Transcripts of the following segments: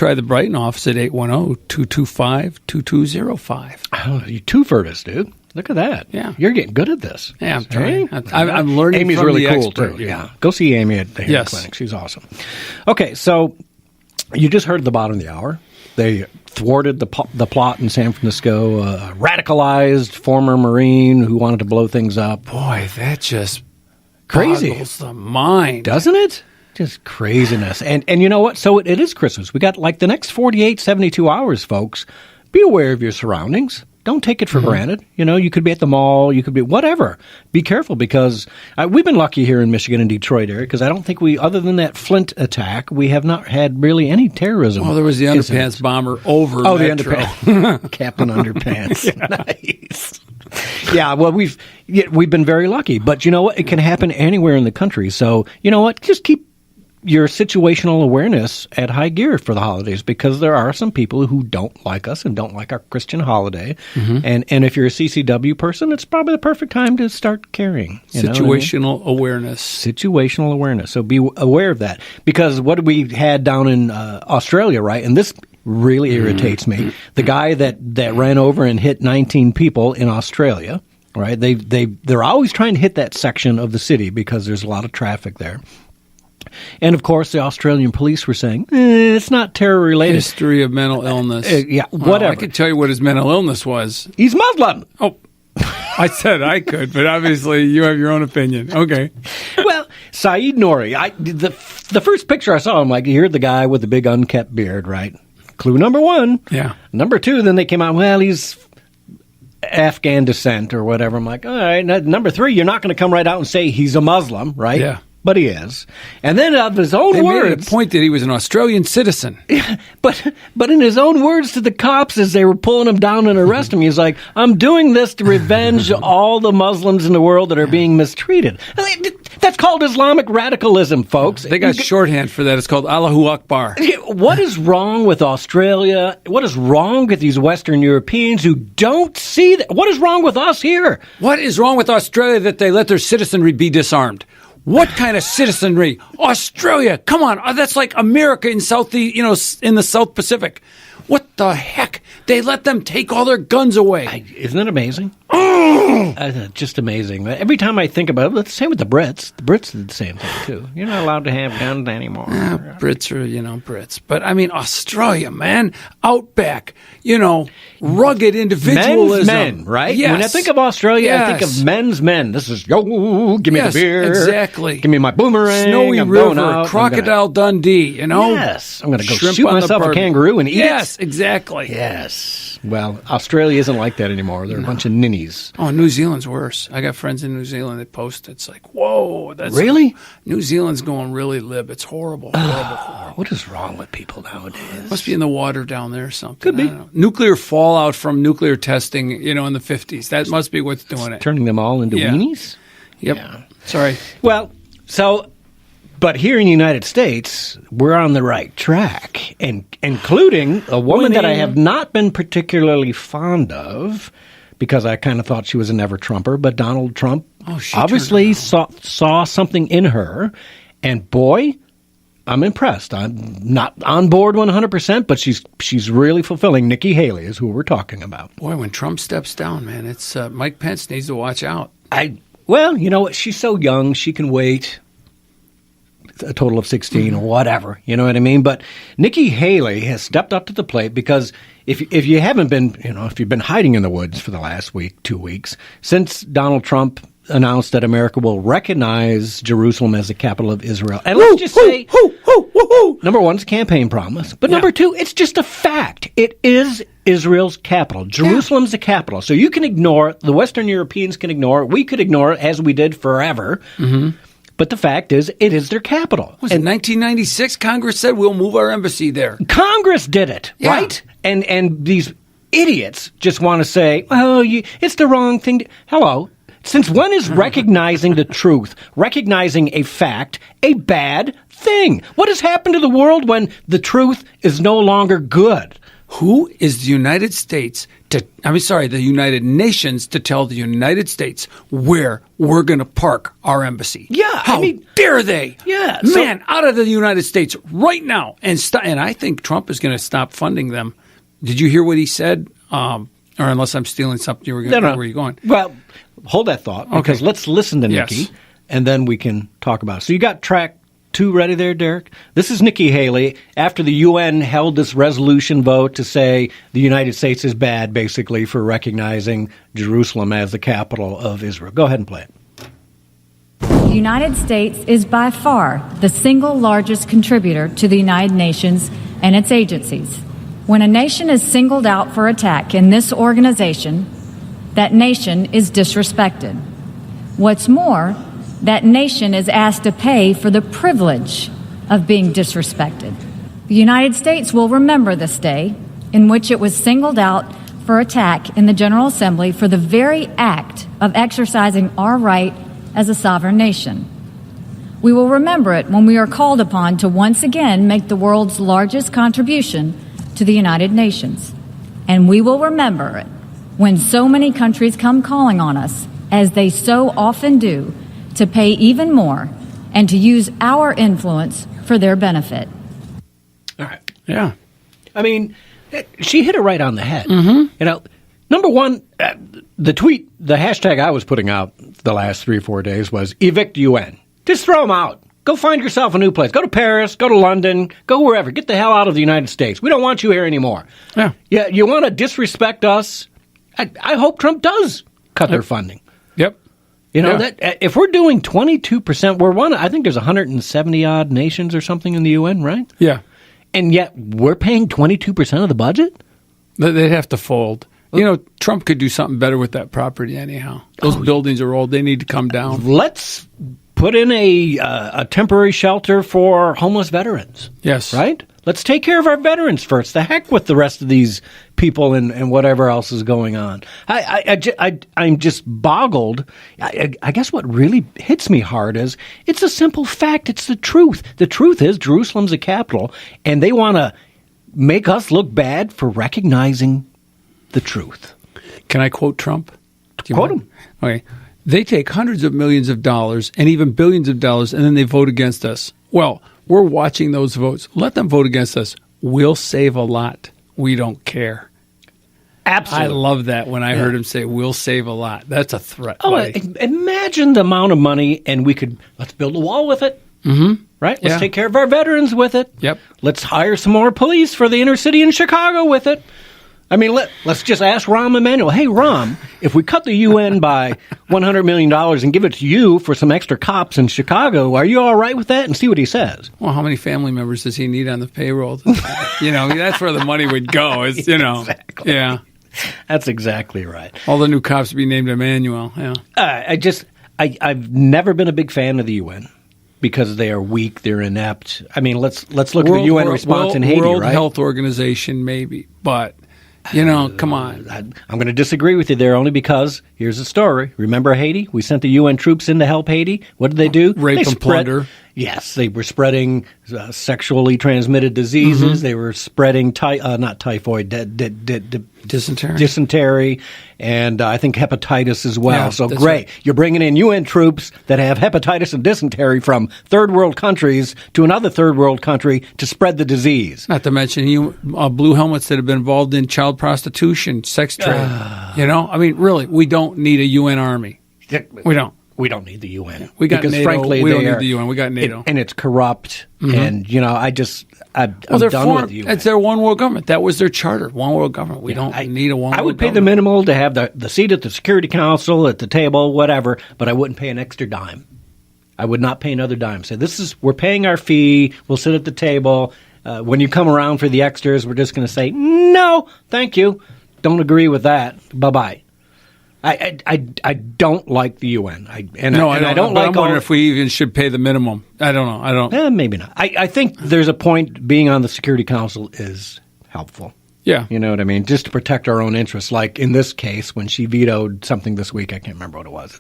try the Brighton office at 810-225-2205. Oh, you twofered us, dude. Look at that. Yeah. You're getting good at this. Yeah, I'm trying. I'm learning Amy's from really the cool, expert. too. Yeah. Go see Amy at the hair clinic. She's awesome. Okay, so you just heard at the bottom of the hour. They thwarted the plot in San Francisco. A radicalized former Marine who wanted to blow things up. Boy, that just boggles the mind. Doesn't it? Just craziness. And you know what? So it is Christmas. We got like the next 48, 72 hours, folks. Be aware of your surroundings. Don't take it for granted. You know, you could be at the mall. You could be whatever. Be careful because we've been lucky here in Michigan and Detroit area because I don't think other than that Flint attack, we have not had really any terrorism. Well, there was the underpants bomber over the Metro. Underpants. Captain Underpants. Nice. Yeah, well, we've been very lucky. But you know what? It can happen anywhere in the country. So, you know what? Just keep your situational awareness at high gear for the holidays because there are some people who don't like us and don't like our Christian holiday. And if you're a CCW person, it's probably the perfect time to start caring. Situational awareness. Situational awareness. So be aware of that because what we had down in Australia, right? And this really irritates me. The guy that ran over and hit 19 people in Australia, right? They're always trying to hit that section of the city because there's a lot of traffic there. And, of course, the Australian police were saying, it's not terror-related. History of mental illness. Whatever. I could tell you what his mental illness was. He's Muslim. Oh, I said I could, but obviously you have your own opinion. Okay. Well, Saeed Nouri, the first picture I saw, I'm like, here's the guy with the big unkept beard, right? Clue number one. Yeah. Number two, then they came out, well, he's Afghan descent or whatever. I'm like, all right. Number three, you're not going to come right out and say he's a Muslim, right? Yeah. But he is. And then of his own words... They made a point that he was an Australian citizen. But in his own words to the cops as they were pulling him down and arresting him, he's like, I'm doing this to revenge all the Muslims in the world that are being mistreated. That's called Islamic radicalism, folks. They got shorthand for that. It's called Allahu Akbar. What is wrong with Australia? What is wrong with these Western Europeans who don't see that? What is wrong with us here? What is wrong with Australia that they let their citizenry be disarmed? What kind of citizenry? Australia, come on. That's like America in in the South Pacific. What the heck? They let them take all their guns away. Isn't it amazing? Just amazing. Every time I think about it, it's the same with the Brits. The Brits did the same thing, too. You're not allowed to have guns anymore. Brits are, Brits. But, I mean, Australia, man. Outback, rugged individualism. Men's men, right? Yes. When I think of Australia, I think of men's men. This is, give me the beer. Exactly. Give me my boomerang. Snowy River, Crocodile Dundee, Yes. I'm going to go Shrimp shoot on myself a kangaroo and eat it. Yes, exactly. Yes. Well, Australia isn't like that anymore. They're a bunch of ninnies. Oh, New Zealand's worse. I got friends in New Zealand that post. It's like, whoa. Really? New Zealand's going really lib. It's horrible, horrible. What is wrong with people nowadays? Must be in the water down there or something. Could be. I don't know. Nuclear fallout from nuclear testing, in the 50s. That must be what's doing it. Turning them all into weenies? Yep. Yeah. Sorry. Well, but here in the United States, we're on the right track, and including a woman that I have not been particularly fond of because I kind of thought she was a never-Trumper, but Donald Trump obviously saw something in her, and boy, I'm impressed. I'm not on board 100%, but she's really fulfilling. Nikki Haley is who we're talking about. Boy, when Trump steps down, man, it's Mike Pence needs to watch out. Well, you know what? She's so young, she can wait a total of 16 or whatever, you know what I mean? But Nikki Haley has stepped up to the plate because if you haven't been, if you've been hiding in the woods for the last 2 weeks, since Donald Trump announced that America will recognize Jerusalem as the capital of Israel. And let's just say, number one, it's a campaign promise. But number two, it's just a fact. It is Israel's capital. Jerusalem's the capital. So you can ignore it. The Western Europeans can ignore it. We could ignore it as we did forever. Mm-hmm. But the fact is, it is their capital. Was it 1996? Congress said we'll move our embassy there. Congress did it, right? And these idiots just want to say, well, it's the wrong thing. Hello. Since when is recognizing the truth, recognizing a fact, a bad thing? What has happened to the world when the truth is no longer good? who is the United States the United Nations to tell the United States where we're going to park our embassy? Yeah, How dare they? Yeah. Man, out of the United States right now. And I think Trump is going to stop funding them. Did you hear what he said? Or unless I'm stealing something, where are you going? Well, hold that thought, because let's listen to Nikki, and then we can talk about it. So you got track 2 ready there, Derek? This is Nikki Haley after the UN held this resolution vote to say the United States is bad, basically, for recognizing Jerusalem as the capital of Israel. Go ahead and play it. The United States is by far the single largest contributor to the United Nations and its agencies. When a nation is singled out for attack in this organization, that nation is disrespected. What's more, that nation is asked to pay for the privilege of being disrespected. The United States will remember this day in which it was singled out for attack in the General Assembly for the very act of exercising our right as a sovereign nation. We will remember it when we are called upon to once again make the world's largest contribution to the United Nations. And we will remember it when so many countries come calling on us, as they so often do, to pay even more and to use our influence for their benefit. All right. Yeah. I mean, she hit it right on the head. Mm-hmm. You know, number one, the hashtag I was putting out the last 3 or 4 days was evict UN. Just throw them out. Go find yourself a new place. Go to Paris, go to London, go wherever. Get the hell out of the United States. We don't want you here anymore. Yeah. Yeah, you want to disrespect us? I hope Trump does cut their funding. Yep. You know, that if we're doing 22%, we're one. I think there's 170 odd nations or something in the UN, right? Yeah. And yet we're paying 22% of the budget? They'd have to fold. You know, Trump could do something better with that property anyhow. Those buildings are old. They need to come down. Let's put in a temporary shelter for homeless veterans. Yes. Right? Let's take care of our veterans first. The heck with the rest of these people and whatever else is going on. I'm just boggled. I guess what really hits me hard is it's a simple fact. It's the truth. The truth is Jerusalem's a capital, and they want to make us look bad for recognizing the truth. Can I quote Trump? Quote him. Okay. They take hundreds of millions of dollars and even billions of dollars, and then they vote against us. Well, we're watching those votes. Let them vote against us. We'll save a lot. We don't care. Absolutely. I love that when I heard him say, we'll save a lot. That's a threat. Oh, imagine the amount of money, and let's build a wall with it. Mm-hmm. Right? Let's take care of our veterans with it. Yep. Let's hire some more police for the inner city in Chicago with it. I mean, let's just ask Rahm Emanuel. Hey, Rahm, if we cut the UN by $100 million and give it to you for some extra cops in Chicago, are you all right with that? And see what he says. Well, how many family members does he need on the payroll? You know, that's where the money would go. Is Exactly. Yeah. That's exactly right. All the new cops would be named Emmanuel. Yeah. I've never been a big fan of the UN. Because they are weak, they're inept. I mean, let's look at the UN response in Haiti, World right? Health Organization, maybe, but come on. I'm going to disagree with you there only because here's the story. Remember Haiti? We sent the UN troops in to help Haiti. What did they do? Rape and plunder. Yes, they were spreading sexually transmitted diseases. Mm-hmm. They were spreading not typhoid, dysentery, and I think hepatitis as well. Yeah, so great. Right. You're bringing in UN troops that have hepatitis and dysentery from third world countries to another third world country to spread the disease. Not to mention blue helmets that have been involved in child prostitution, sex trade. I mean, really, we don't need a UN army. We don't. We don't need the UN. We got because NATO. Frankly, we don't need the UN. We got NATO. And it's corrupt. Mm-hmm. And, I'm done with the UN. It's their one world government. That was their charter, one world government. We don't need a one world government. I would pay the minimal to have the seat at the Security Council, at the table, whatever, but I wouldn't pay an extra dime. I would not pay another dime. Say, we're paying our fee. We'll sit at the table. When you come around for the extras, we're just going to say, no, thank you. Don't agree with that. Bye-bye. I don't like the UN. I don't like. I'm wondering if we even should pay the minimum. I don't know. I don't. Maybe not. I think there's a point being on the Security Council is helpful. Yeah. You know what I mean? Just to protect our own interests. Like in this case, when she vetoed something this week, I can't remember what it was.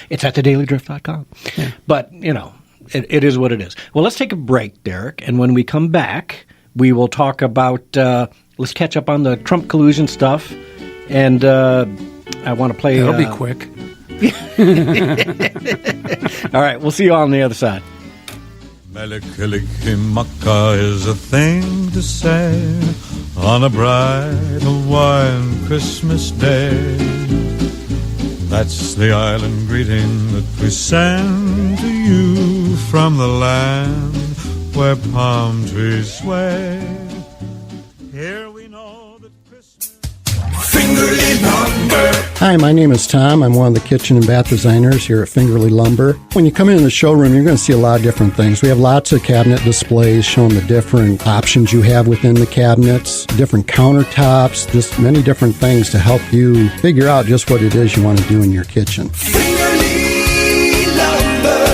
It's at thedailydrift.com. Yeah. But it is what it is. Well, let's take a break, Derek, and when we come back, we will talk about let's catch up on the Trump collusion stuff. And I want to play... That'll be quick. All right, we'll see you all on the other side. Melikilikimaka is a thing to say on a bright Hawaiian Christmas day. That's the island greeting that we send to you from the land where palm trees sway. Here we know that Christmas... Fingerly Lumber. Hi, my name is Tom. I'm one of the kitchen and bath designers here at Fingerly Lumber. When you come into the showroom, you're going to see a lot of different things. We have lots of cabinet displays showing the different options you have within the cabinets, different countertops, just many different things to help you figure out just what it is you want to do in your kitchen. Fingerly Lumber.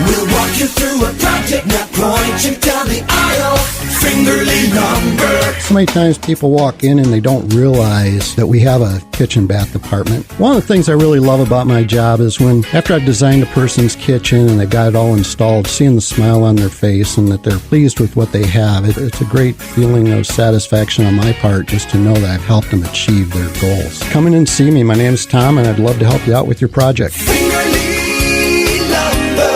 We'll walk you through a project, not point you down the aisle. Fingerly Lumber. So many times people walk in and they don't realize that we have a kitchen bath department. One of the things I really love about my job is when, after I've designed a person's kitchen and they've got it all installed, seeing the smile on their face and that they're pleased with what they have. It's a great feeling of satisfaction on my part just to know that I've helped them achieve their goals. Come in and see me. My name's Tom, and I'd love to help you out with your project. Fingerly Lumber.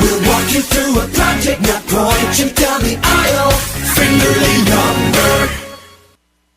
We'll walk you through a project, not point you down the aisle. Fingerly Lumber.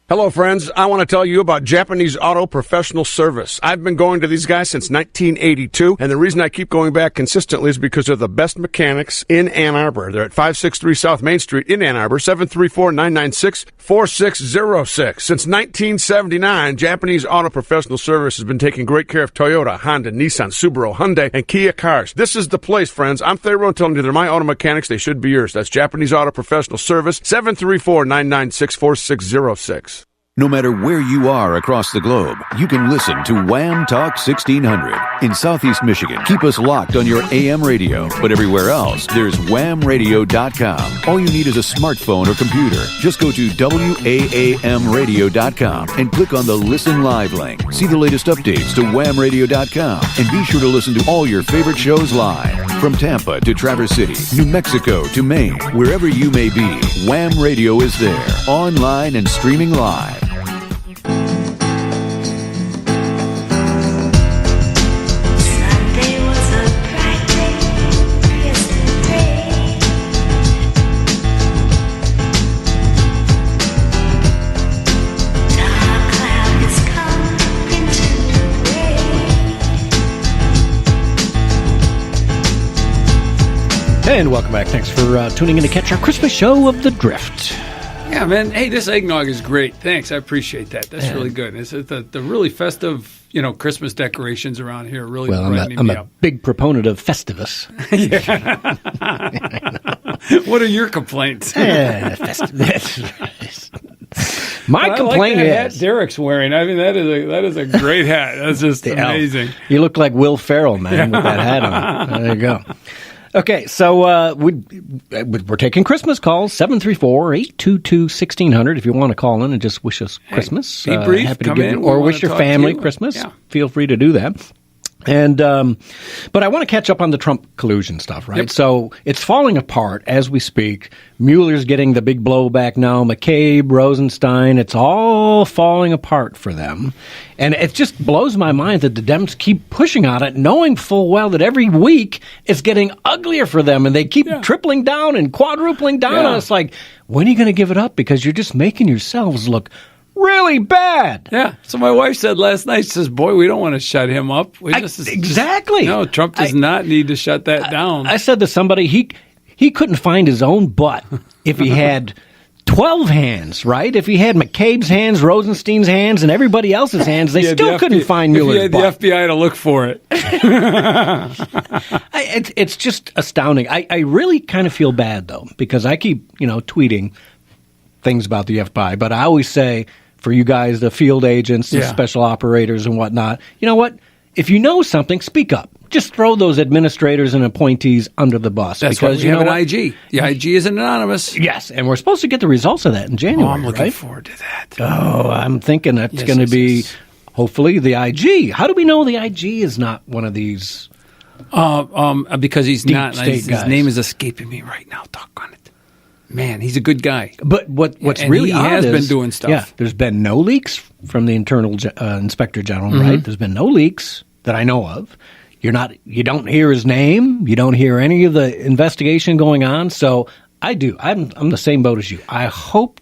Hello, friends. I want to tell you about Japanese Auto Professional Service. I've been going to these guys since 1982, and the reason I keep going back consistently is because they're the best mechanics in Ann Arbor. They're at 563 South Main Street in Ann Arbor, 734-996-4606. Since 1979, Japanese Auto Professional Service has been taking great care of Toyota, Honda, Nissan, Subaru, Hyundai, and Kia cars. This is the place, friends. I'm Theron telling you they're my auto mechanics. They should be yours. That's Japanese Auto Professional Service, 734-996-4606. No matter where you are across the globe, you can listen to Wham Talk 1600. In Southeast Michigan, keep us locked on your AM radio. But everywhere else, there's whamradio.com. All you need is a smartphone or computer. Just go to WAAMradio.com and click on the Listen Live link. See the latest updates to whamradio.com. And be sure to listen to all your favorite shows live. From Tampa to Traverse City, New Mexico to Maine, wherever you may be, Wham Radio is there, online and streaming live. And welcome back. Thanks for tuning in to catch our Christmas show of The Drift. Yeah, man. Hey, this eggnog is great. Thanks. I appreciate that. That's really good. It's the really festive, Christmas decorations around here really brightening me up. I'm a big proponent of Festivus. What are your complaints? My complaint like that is hat Derek's wearing. I mean, that is a great hat. That's just amazing. You look like Will Ferrell, man, with that hat on. There you go. Okay, so we're taking Christmas calls, 734-822-1600. If you want to call in and just wish us Christmas, be brief, happy to come give in. you, or wish to your family you. Christmas. Yeah. Feel free to do that. And but I want to catch up on the Trump collusion stuff, right? Yep. So it's falling apart as we speak. Mueller's getting the big blowback now. McCabe, Rosenstein, it's all falling apart for them. And it just blows my mind that the Dems keep pushing on it, knowing full well that every week it's getting uglier for them. And they keep tripling down and quadrupling down on us like, when are you going to give it up? Because you're just making yourselves look really bad. Yeah. So my wife said last night, she says, boy, we don't want to shut him up. Exactly. No, Trump does not need to shut that down. I said to somebody, he couldn't find his own butt if he had 12 hands, right? If he had McCabe's hands, Rosenstein's hands, and everybody else's hands, they still couldn't find Mueller's butt. If he had the FBI to look for it. It's just astounding. I really kind of feel bad, though, because I keep, tweeting things about the FBI, but I always say, for you guys, the field agents, the special operators and whatnot, you know what? If you know something, speak up. Just throw those administrators and appointees under the bus. That's because you have an IG. The IG is anonymous. Yes, and we're supposed to get the results of that in January. I'm looking forward to that. Oh, I'm thinking that's going to be, hopefully, the IG. How do we know the IG is not one of these? Because he's not. State His name is escaping me right now. Talk on it. Man, he's a good guy. But what's And really he odd has is, been doing stuff. Yeah, there's been no leaks from the internal inspector general, Mm-hmm. right? There's been no leaks that I know of. You don't hear his name. You don't hear any of the investigation going on. So I'm the same boat as you. I hope